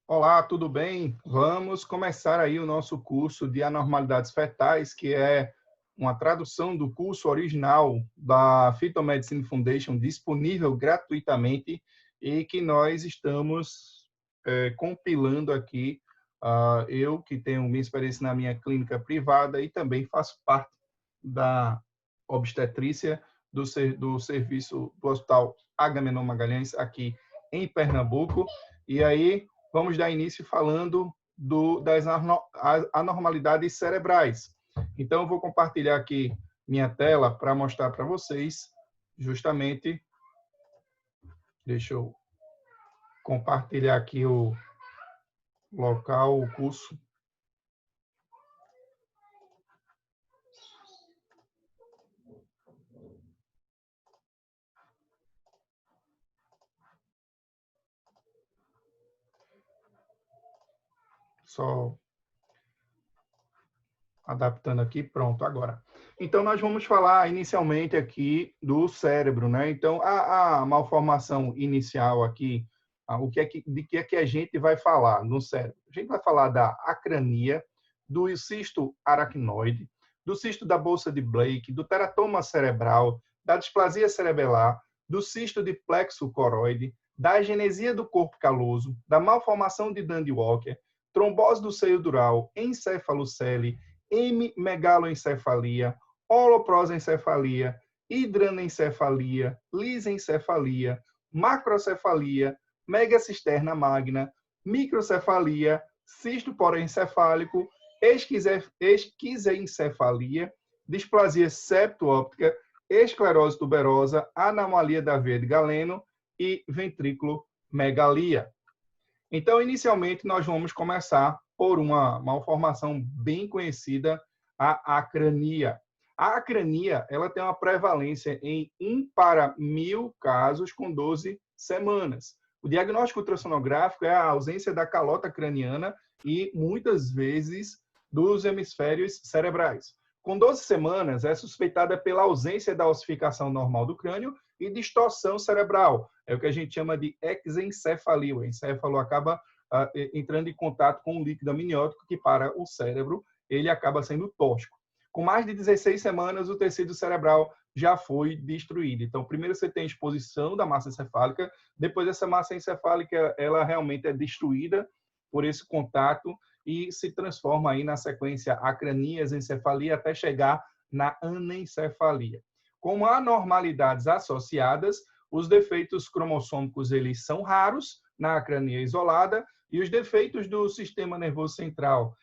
Olá, tudo bem? Vamos começar aí o nosso curso de anormalidades fetais, que é uma tradução do curso original da Phytomedicine Foundation, disponível gratuitamente e que nós estamos compilando aqui. Eu, que tenho minha experiência na minha clínica privada e também faço parte da obstetrícia do serviço do Hospital Agamenon Magalhães, aqui em Pernambuco. E aí, vamos dar início falando das anormalidades cerebrais. Então, eu vou compartilhar aqui minha tela para mostrar para vocês, justamente, deixa eu compartilhar aqui o local, o curso. Só adaptando aqui, pronto, agora. Então, nós vamos falar inicialmente aqui do cérebro, né? Então, a malformação inicial aqui, de que é que a gente vai falar no cérebro? A gente vai falar da acrania, do cisto aracnoide, do cisto da bolsa de Blake, do teratoma cerebral, da displasia cerebelar, do cisto de plexo coroide, da agenesia do corpo caloso, da malformação de Dandy-Walker, trombose do seio dural, encefalocele, hemimegaloencefalia, holoprosencefalia, hidranencefalia, lisencefalia, macrocefalia, megacisterna magna, microcefalia, cisto porencefálico, esquizencefalia, displasia septo-óptica, esclerose tuberosa, anomalia da veia de Galeno e ventrículo-megalia. Então, inicialmente, nós vamos começar por uma malformação bem conhecida, a acrania. A acrania, ela tem uma prevalência em 1 para 1.000 casos com 12 semanas. O diagnóstico ultrassonográfico é a ausência da calota craniana e, muitas vezes, dos hemisférios cerebrais. Com 12 semanas, é suspeitada pela ausência da ossificação normal do crânio e distorção cerebral. É o que a gente chama de exencefalia. O encéfalo acaba entrando em contato com o líquido amniótico que, para o cérebro, ele acaba sendo tóxico. Com mais de 16 semanas, o tecido cerebral já foi destruído. Então, primeiro você tem a exposição da massa encefálica, depois essa massa encefálica, ela realmente é destruída por esse contato e se transforma aí na sequência acrania, encefalia, até chegar na anencefalia. Com anormalidades associadas, os defeitos cromossômicos eles são raros na acrania isolada e os defeitos do sistema nervoso central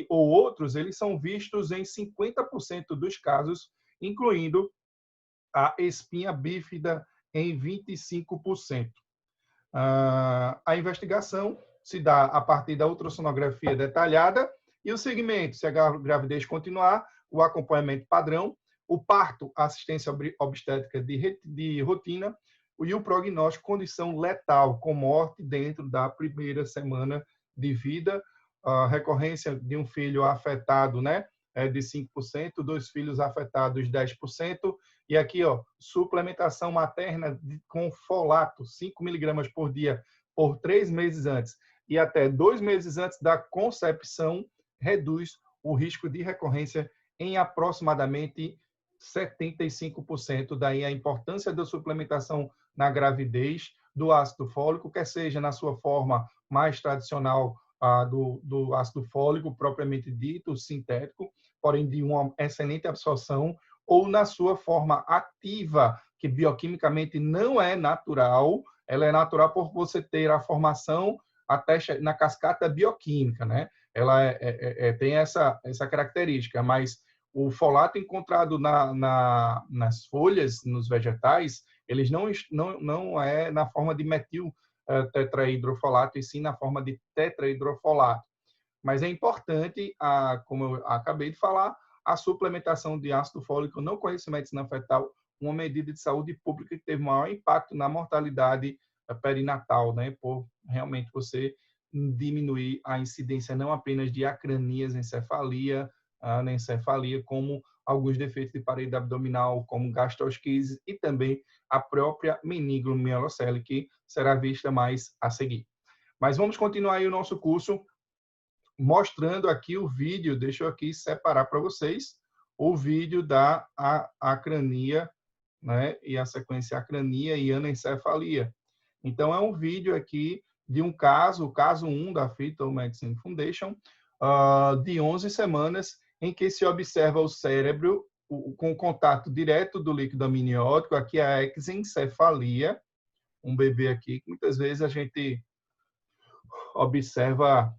ou outros, eles são vistos em 50% dos casos, incluindo a espinha bífida em 25%. A investigação se dá a partir da ultrassonografia detalhada e o segmento, se a gravidez continuar, o acompanhamento padrão, o parto, assistência obstétrica de rotina e o prognóstico, condição letal, com morte dentro da primeira semana de vida, a recorrência de um filho afetado, né, de 5%, 2 filhos afetados, 10%, e aqui, ó, suplementação materna com folato, 5 miligramas por dia, por 3 meses antes e até 2 meses antes da concepção, reduz o risco de recorrência em aproximadamente 75%. Daí a importância da suplementação na gravidez do ácido fólico, quer seja na sua forma mais tradicional do ácido fólico, propriamente dito, sintético, porém de uma excelente absorção, ou na sua forma ativa, que bioquimicamente não é natural, ela é natural por você ter a formação até na cascata bioquímica, né? Ela tem essa característica, mas o folato encontrado nas folhas, nos vegetais, eles não é na forma de metil tetrahidrofolato, e sim na forma de tetrahidrofolato. Mas é importante, como eu acabei de falar, a suplementação de ácido fólico no conhecimento medicina fetal, uma medida de saúde pública que teve maior impacto na mortalidade perinatal, né? Por realmente você diminuir a incidência não apenas de acranias, encefalia, anencefalia, como alguns defeitos de parede abdominal, como gastrosquise e também a própria meningiomielocele, que será vista mais a seguir. Mas vamos continuar aí o nosso curso mostrando aqui o vídeo, deixa eu aqui separar para vocês, o vídeo da acrania, né, e a sequência acrania e anencefalia. Então, é um vídeo aqui de um caso, o caso 1 da Fetal Medicine Foundation, de 11 semanas, em que se observa o cérebro com contato direto do líquido amniótico, aqui é a exencefalia, um bebê aqui, que muitas vezes a gente observa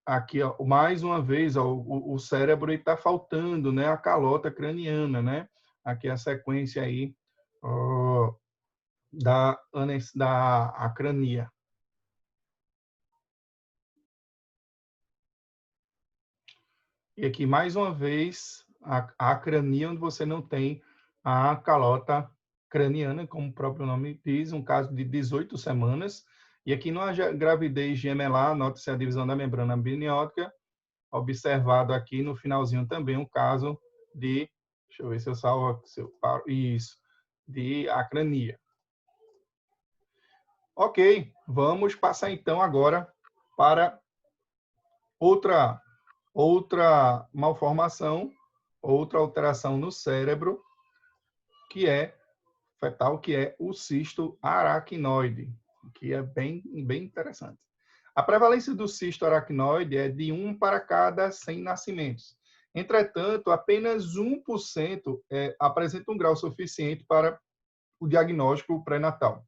aqui, ó, mais uma vez, ó, o cérebro está faltando, né, a calota craniana, né? Aqui a sequência aí ó, da acrania. E aqui, mais uma vez, a acrania, onde você não tem a calota craniana, como o próprio nome diz, um caso de 18 semanas. E aqui, numa gravidez gemelar, nota-se a divisão da membrana amniótica, observado aqui no finalzinho também um caso de, deixa eu ver se eu salvo, se eu paro, isso, de acrania. Ok, vamos passar então agora para outra malformação, outra alteração no cérebro, que é fetal, que é o cisto aracnoide, que é bem interessante. A prevalência do cisto aracnoide é de 1 para cada 100 nascimentos. Entretanto, apenas 1% apresenta um grau suficiente para o diagnóstico pré-natal.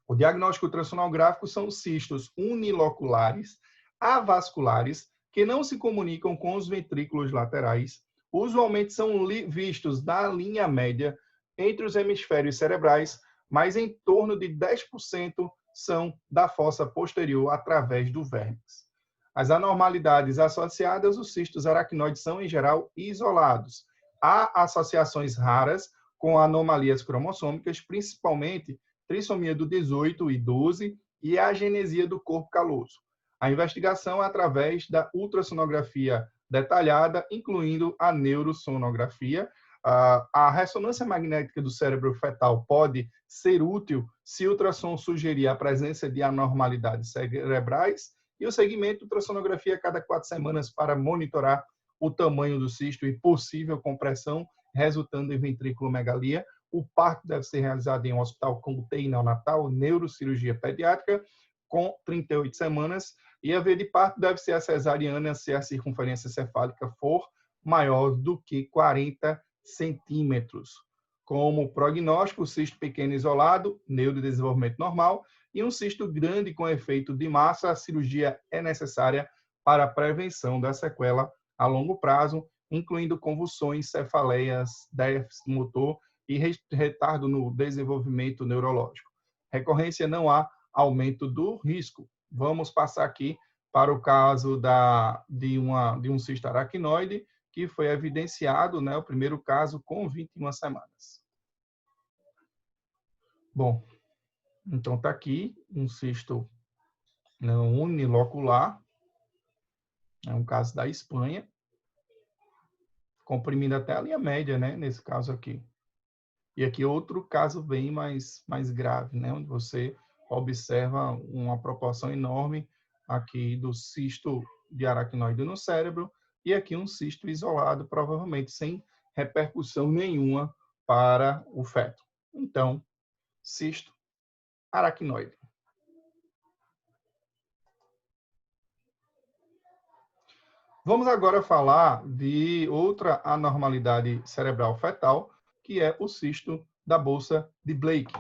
O diagnóstico ultrassonográfico são cistos uniloculares, avasculares, que não se comunicam com os ventrículos laterais. Usualmente são vistos na linha média entre os hemisférios cerebrais, mas em torno de 10% são da fossa posterior através do vértex. As anormalidades associadas aos cistos aracnoides são, em geral, isolados. Há associações raras com anomalias cromossômicas, principalmente trissomia do 18 e 12 e a agenesia do corpo caloso. A investigação é através da ultrassonografia detalhada, incluindo a neurosonografia. A ressonância magnética do cérebro fetal pode ser útil se o ultrassom sugerir a presença de anormalidades cerebrais e o segmento de ultrassonografia a cada 4 semanas para monitorar o tamanho do cisto e possível compressão, resultando em ventriculomegalia. O parto deve ser realizado em um hospital com UTI neonatal, neurocirurgia pediátrica, com 38 semanas, e a via de parto deve ser a cesariana se a circunferência cefálica for maior do que 40 centímetros. Como prognóstico, o cisto pequeno isolado, neurodesenvolvimento normal, e um cisto grande com efeito de massa, a cirurgia é necessária para a prevenção da sequela a longo prazo, incluindo convulsões, cefaleias, déficit motor e retardo no desenvolvimento neurológico. Recorrência não há aumento do risco. Vamos passar aqui para o caso de um cisto aracnoide, que foi evidenciado, né, o primeiro caso com 21 semanas. Bom, então está aqui um cisto unilocular, é um caso da Espanha, comprimindo até a linha média, né, nesse caso aqui. E aqui outro caso bem mais grave, né, onde você observa uma proporção enorme aqui do cisto de aracnoide no cérebro e aqui um cisto isolado, provavelmente sem repercussão nenhuma para o feto. Então, cisto aracnoide. Vamos agora falar de outra anormalidade cerebral fetal, que é o cisto da bolsa de Blake.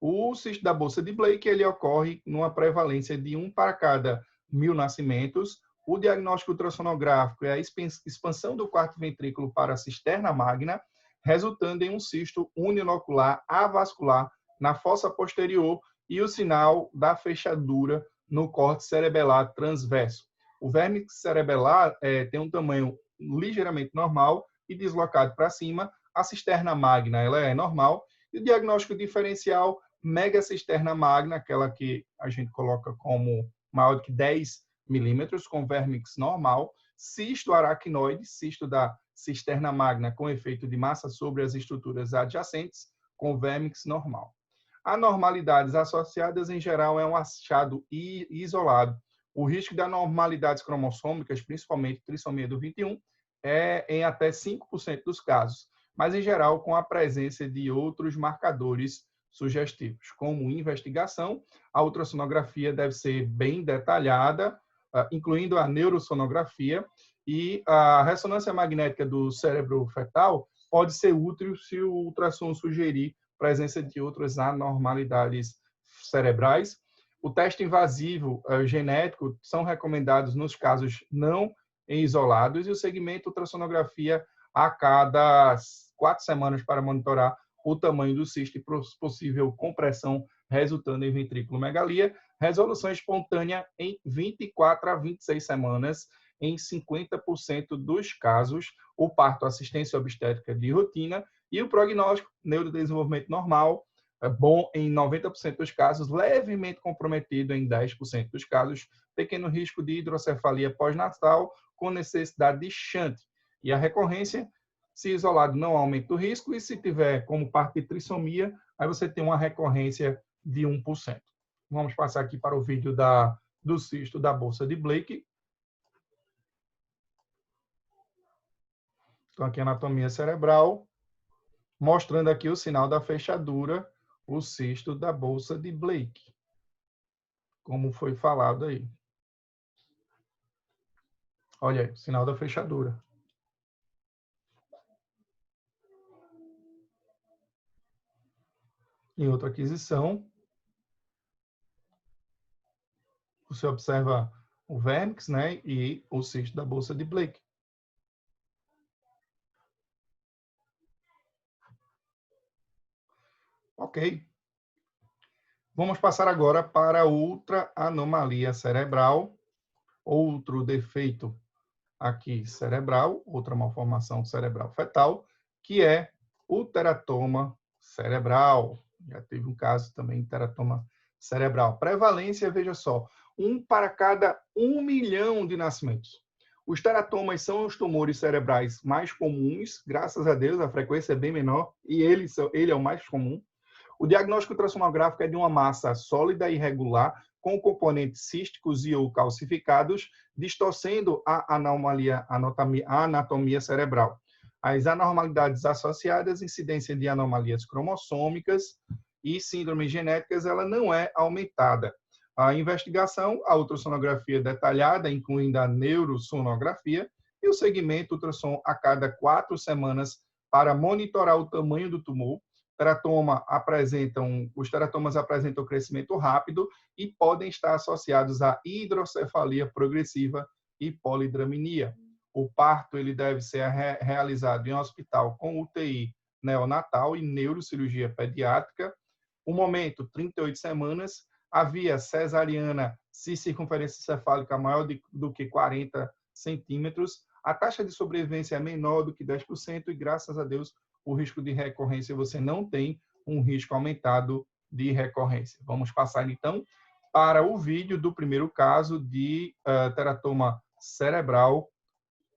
O cisto da bolsa de Blake ele ocorre numa prevalência de 1 para cada 1000 nascimentos. O diagnóstico ultrassonográfico é a expansão do quarto ventrículo para a cisterna magna, resultando em um cisto unilocular avascular na fossa posterior e o sinal da fechadura no córtex cerebelar transverso. O vértex cerebelar tem um tamanho ligeiramente normal e deslocado para cima. A cisterna magna ela é normal. E o diagnóstico diferencial, megacisterna magna, aquela que a gente coloca como maior do que 10 milímetros, com vértex normal. Cisto aracnoide, cisto da cisterna magna com efeito de massa sobre as estruturas adjacentes, com vértex normal. Anormalidades associadas, em geral, é um achado isolado. O risco de anormalidades cromossômicas, principalmente trissomia do 21, é em até 5% dos casos, mas, em geral, com a presença de outros marcadores sugestivos. Como investigação, a ultrassonografia deve ser bem detalhada, incluindo a neurosonografia, e a ressonância magnética do cérebro fetal pode ser útil se o ultrassom sugerir presença de outras anormalidades cerebrais. O teste invasivo genético são recomendados nos casos não isolados e o segmento ultrassonografia a cada 4 semanas para monitorar o tamanho do cisto e possível compressão resultando em ventriculomegalia. Resolução espontânea em 24 a 26 semanas em 50% dos casos, o parto assistência obstétrica de rotina e o prognóstico, neurodesenvolvimento normal, bom em 90% dos casos, levemente comprometido em 10% dos casos, pequeno risco de hidrocefalia pós-natal com necessidade de shunt. E a recorrência, se isolado, não aumenta o risco, e se tiver como parte de trissomia, aí você tem uma recorrência de 1%. Vamos passar aqui para o vídeo do cisto da bolsa de Blake. Então, aqui a anatomia cerebral, mostrando aqui o sinal da fechadura, o cisto da bolsa de Blake, como foi falado aí. Olha aí, o sinal da fechadura. Em outra aquisição, você observa o vérnix, né, e o cisto da bolsa de Blake. Ok. Vamos passar agora para outra anomalia cerebral, outro defeito aqui cerebral, outra malformação cerebral fetal, que é o teratoma cerebral. Já teve um caso também de teratoma cerebral. Prevalência, veja só, 1 para cada 1 milhão de nascimentos. Os teratomas são os tumores cerebrais mais comuns, graças a Deus, a frequência é bem menor, e ele é o mais comum. O diagnóstico ultrassonográfico é de uma massa sólida e irregular, com componentes císticos e ou calcificados, distorcendo a anatomia cerebral. As anormalidades associadas, incidência de anomalias cromossômicas e síndromes genéticas, ela não é aumentada. A investigação, a ultrassonografia detalhada, incluindo a neurosonografia, e o segmento ultrassom a cada 4 semanas para monitorar o tamanho do tumor. Os teratomas apresentam crescimento rápido e podem estar associados à hidrocefalia progressiva e polidramnia. O parto ele deve ser realizado em um hospital com UTI neonatal e neurocirurgia pediátrica. O momento, 38 semanas. A via cesariana se circunferência cefálica maior do que 40 centímetros. A taxa de sobrevivência é menor do que 10% e, graças a Deus, o risco de recorrência, você não tem um risco aumentado de recorrência. Vamos passar, então, para o vídeo do primeiro caso de teratoma cerebral,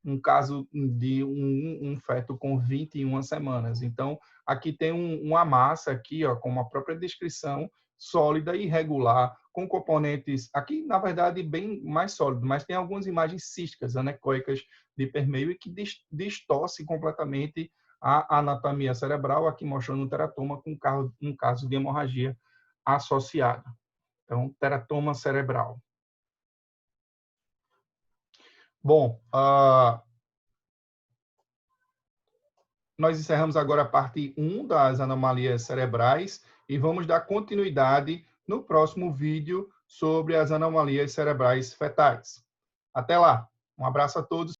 um caso de um feto com 21 semanas. Então, aqui tem uma massa, aqui, ó, com a própria descrição, sólida e irregular, com componentes, aqui, na verdade, bem mais sólido, mas tem algumas imagens císticas, anecoicas de permeio e que distorcem completamente a anatomia cerebral, aqui mostrando um teratoma com um caso de hemorragia associada. Então, teratoma cerebral. Bom, nós encerramos agora a parte 1 das anomalias cerebrais e vamos dar continuidade no próximo vídeo sobre as anomalias cerebrais fetais. Até lá. Um abraço a todos.